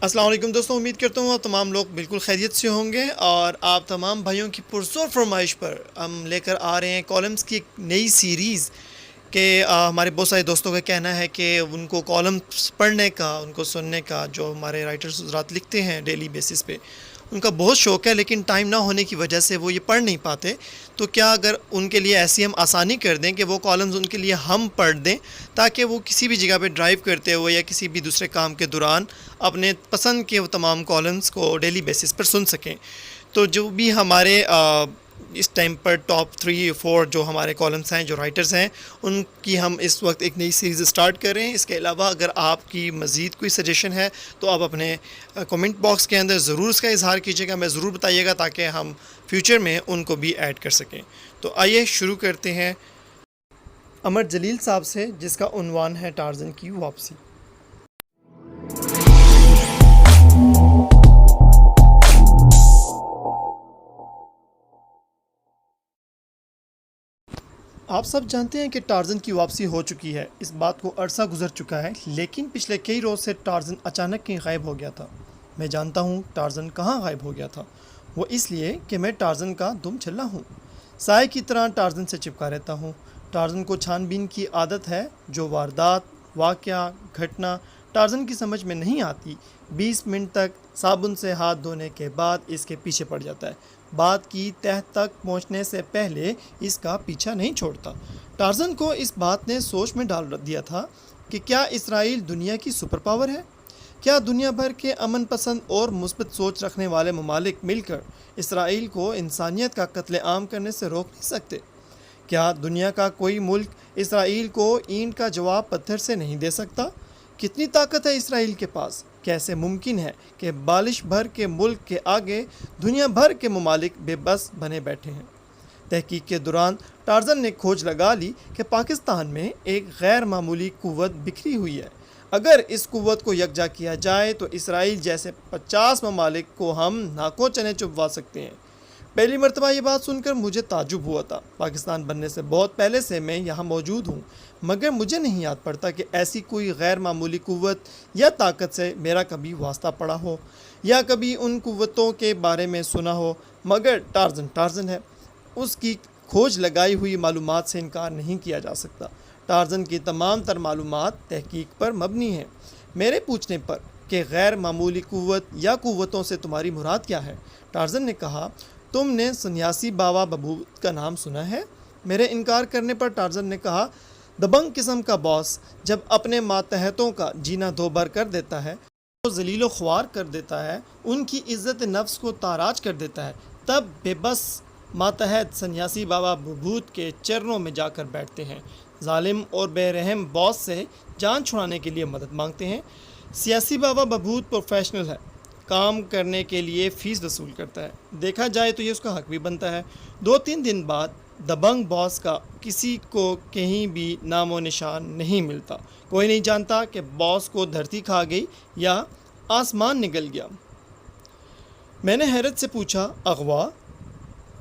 السلام علیکم دوستوں، امید کرتا ہوں آپ تمام لوگ بالکل خیریت سے ہوں گے اور آپ تمام بھائیوں کی پرزور فرمائش پر ہم لے کر آ رہے ہیں کالمز کی ایک نئی سیریز کہ ہمارے بہت سارے دوستوں کا کہنا ہے کہ ان کو کالمز پڑھنے کا، ان کو سننے کا، جو ہمارے رائٹرز حضرات لکھتے ہیں ڈیلی بیسس پہ، ان کا بہت شوق ہے لیکن ٹائم نہ ہونے کی وجہ سے وہ یہ پڑھ نہیں پاتے. تو کیا اگر ان کے لیے ایسی ہم آسانی کر دیں کہ وہ کالمز ان کے لیے ہم پڑھ دیں تاکہ وہ کسی بھی جگہ پہ ڈرائیو کرتے ہوئے یا کسی بھی دوسرے کام کے دوران اپنے پسند کے وہ تمام کالمز کو ڈیلی بیسس پر سن سکیں. تو جو بھی ہمارے اس ٹائم پر ٹاپ 3-4 جو ہمارے کالمز ہیں، جو رائٹرز ہیں، ان کی ہم اس وقت ایک نئی سیریز سٹارٹ کر رہے ہیں. اس کے علاوہ اگر آپ کی مزید کوئی سجیشن ہے تو آپ اپنے کمنٹ باکس کے اندر ضرور اس کا اظہار کیجیے گا، میں ضرور بتائیے گا تاکہ ہم فیوچر میں ان کو بھی ایڈ کر سکیں. تو آئیے شروع کرتے ہیں امر جلیل صاحب سے، جس کا عنوان ہے ٹارزن کی واپسی. آپ سب جانتے ہیں کہ ٹارزن کی واپسی ہو چکی ہے. اس بات کو عرصہ گزر چکا ہے، لیکن پچھلے کئی روز سے ٹارزن اچانک کہیں غائب ہو گیا تھا. میں جانتا ہوں ٹارزن کہاں غائب ہو گیا تھا. وہ اس لیے کہ میں ٹارزن کا دم چلا ہوں. سائے کی طرح ٹارزن سے چپکا رہتا ہوں. ٹارزن کو چھان بین کی عادت ہے. جو واردات، واقعہ، گھٹنا ٹارزن کی سمجھ میں نہیں آتی، 20 منٹ تک صابن سے ہاتھ دھونے کے بعد اس کے پیچھے پڑ جاتا ہے. بات کی تہہ تک پہنچنے سے پہلے اس کا پیچھا نہیں چھوڑتا. ٹارزن کو اس بات نے سوچ میں ڈال دیا تھا کہ کیا اسرائیل دنیا کی سپر پاور ہے؟ کیا دنیا بھر کے امن پسند اور مثبت سوچ رکھنے والے ممالک مل کر اسرائیل کو انسانیت کا قتل عام کرنے سے روک نہیں سکتے؟ کیا دنیا کا کوئی ملک اسرائیل کو اینٹ کا جواب پتھر سے نہیں دے سکتا؟ کتنی طاقت ہے اسرائیل کے پاس؟ کیسے ممکن ہے کہ بالش بھر کے ملک کے آگے دنیا بھر کے ممالک بے بس بنے بیٹھے ہیں؟ تحقیق کے دوران ٹارزن نے کھوج لگا لی کہ پاکستان میں ایک غیر معمولی قوت بکھری ہوئی ہے. اگر اس قوت کو یکجا کیا جائے تو اسرائیل جیسے 50 ممالک کو ہم ناکوں چنے چبوا سکتے ہیں. پہلی مرتبہ یہ بات سن کر مجھے تعجب ہوا تھا. پاکستان بننے سے بہت پہلے سے میں یہاں موجود ہوں، مگر مجھے نہیں یاد پڑتا کہ ایسی کوئی غیر معمولی قوت یا طاقت سے میرا کبھی واسطہ پڑا ہو یا کبھی ان قوتوں کے بارے میں سنا ہو. مگر ٹارزن ٹارزن ہے. اس کی کھوج لگائی ہوئی معلومات سے انکار نہیں کیا جا سکتا. ٹارزن کی تمام تر معلومات تحقیق پر مبنی ہیں. میرے پوچھنے پر کہ غیر معمولی قوت یا قوتوں سے تمہاری مراد کیا ہے، ٹارزن نے کہا، تم نے سنیاسی بابا ببوت کا نام سنا ہے؟ میرے انکار کرنے پر ٹارزن نے کہا، دبنگ قسم کا باس جب اپنے ماتحتوں کا جینا دو بر کر دیتا ہے، تو ذلیل و خوار کر دیتا ہے، ان کی عزت نفس کو تاراج کر دیتا ہے، تب بے بس ماتحت سنیاسی بابا ببوت کے چرنوں میں جا کر بیٹھتے ہیں، ظالم اور بے رحم باس سے جان چھڑانے کے لیے مدد مانگتے ہیں. سیاسی بابا ببوت پروفیشنل ہے، کام کرنے کے لیے فیس وصول کرتا ہے. دیکھا جائے تو یہ اس کا حق بھی بنتا ہے. 2-3 دن بعد دبنگ باس کا کسی کو کہیں بھی نام و نشان نہیں ملتا. کوئی نہیں جانتا کہ باس کو دھرتی کھا گئی یا آسمان نگل گیا. میں نے حیرت سے پوچھا، اغوا؟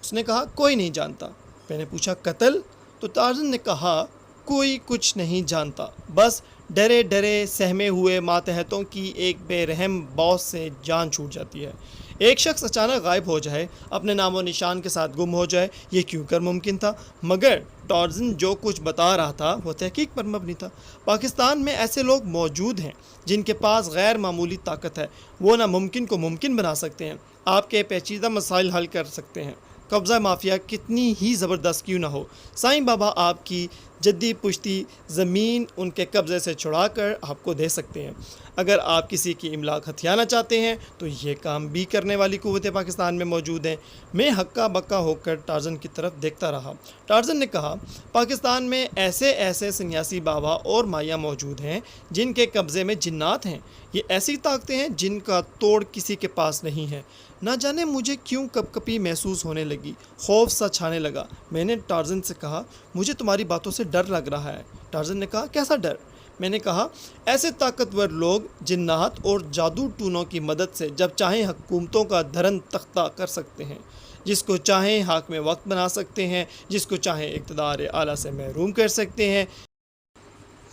اس نے کہا، کوئی نہیں جانتا. میں نے پوچھا، قتل؟ تو ٹارزن نے کہا، کوئی کچھ نہیں جانتا، بس ڈرے ڈرے سہمے ہوئے ماتحتوں کی ایک بے رحم باس سے جان چھوٹ جاتی ہے. ایک شخص اچانک غائب ہو جائے، اپنے نام و نشان کے ساتھ گم ہو جائے، یہ کیوں کر ممکن تھا؟ مگر ٹارزن جو کچھ بتا رہا تھا وہ تحقیق پر مبنی تھا. پاکستان میں ایسے لوگ موجود ہیں جن کے پاس غیر معمولی طاقت ہے. وہ ناممکن کو ممکن بنا سکتے ہیں، آپ کے پیچیدہ مسائل حل کر سکتے ہیں. قبضہ مافیا کتنی ہی زبردست کیوں نہ ہو، سائیں بابا آپ کی جدی پشتی زمین ان کے قبضے سے چھڑا کر آپ کو دے سکتے ہیں. اگر آپ کسی کی املاک ہتھیانا چاہتے ہیں تو یہ کام بھی کرنے والی قوتیں پاکستان میں موجود ہیں. میں ہکا بکا ہو کر ٹارزن کی طرف دیکھتا رہا. ٹارزن نے کہا، پاکستان میں ایسے سنیاسی بابا اور مایا موجود ہیں جن کے قبضے میں جنات ہیں. یہ ایسی طاقتیں ہیں جن کا توڑ کسی کے پاس نہیں ہے. نہ جانے مجھے کیوں کپ کپی محسوس ہونے لگی، خوف سا چھانے لگا. میں نے ٹارزن سے کہا، مجھے تمہاری باتوں سے ڈر لگ رہا ہے. ٹارزن نے کہا، کیسا ڈر؟ میں نے کہا، ایسے طاقتور لوگ جنات اور جادو ٹونوں کی مدد سے جب چاہیں حکومتوں کا دھرن تختہ کر سکتے ہیں، جس کو چاہیں حاکم وقت بنا سکتے ہیں، جس کو چاہیں اقتدار اعلیٰ سے محروم کر سکتے ہیں.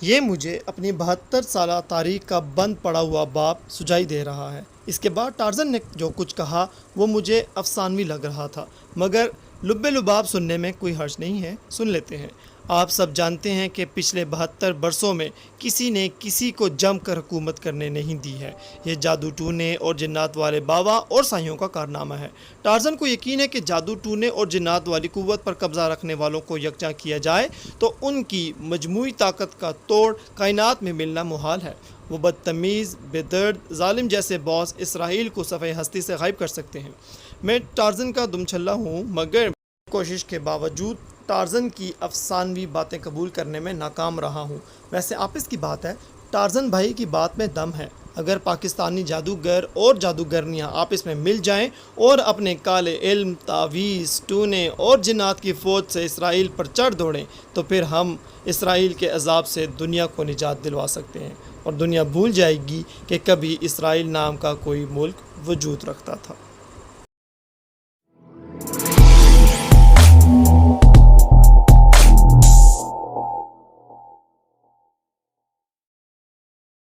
یہ مجھے اپنی 72 سالہ تاریخ کا بند پڑا ہوا باب سجائی دے رہا ہے۔ اس کے بعد ٹارزن نے جو کچھ کہا وہ مجھے افسانوی لگ رہا تھا، مگر لب لباب سننے میں کوئی حرج نہیں ہے، سن لیتے ہیں۔ آپ سب جانتے ہیں کہ پچھلے 72 برسوں میں کسی نے کسی کو جم کر حکومت کرنے نہیں دی ہے۔ یہ جادو ٹونے اور جنات والے بابا اور سائیوں کا کارنامہ ہے۔ ٹارزن کو یقین ہے کہ جادو ٹونے اور جنات والی قوت پر قبضہ رکھنے والوں کو یکجا کیا جائے تو ان کی مجموعی طاقت کا توڑ کائنات میں ملنا محال ہے۔ وہ بدتمیز، بے درد، ظالم جیسے باس اسرائیل کو صفحہ ہستی سے غائب کر سکتے ہیں۔ میں ٹارزن کا دم چھلا ہوں، مگر کوشش کے باوجود ٹارزن کی افسانوی باتیں قبول کرنے میں ناکام رہا ہوں۔ ویسے آپس کی بات ہے، ٹارزن بھائی کی بات میں دم ہے۔ اگر پاکستانی جادوگر اور جادوگرنیاں آپس میں مل جائیں اور اپنے کالے علم، تعویذ، ٹونے اور جنات کی فوج سے اسرائیل پر چڑھ دوڑیں تو پھر ہم اسرائیل کے عذاب سے دنیا کو نجات دلوا سکتے ہیں، اور دنیا بھول جائے گی کہ کبھی اسرائیل نام کا کوئی ملک وجود رکھتا تھا۔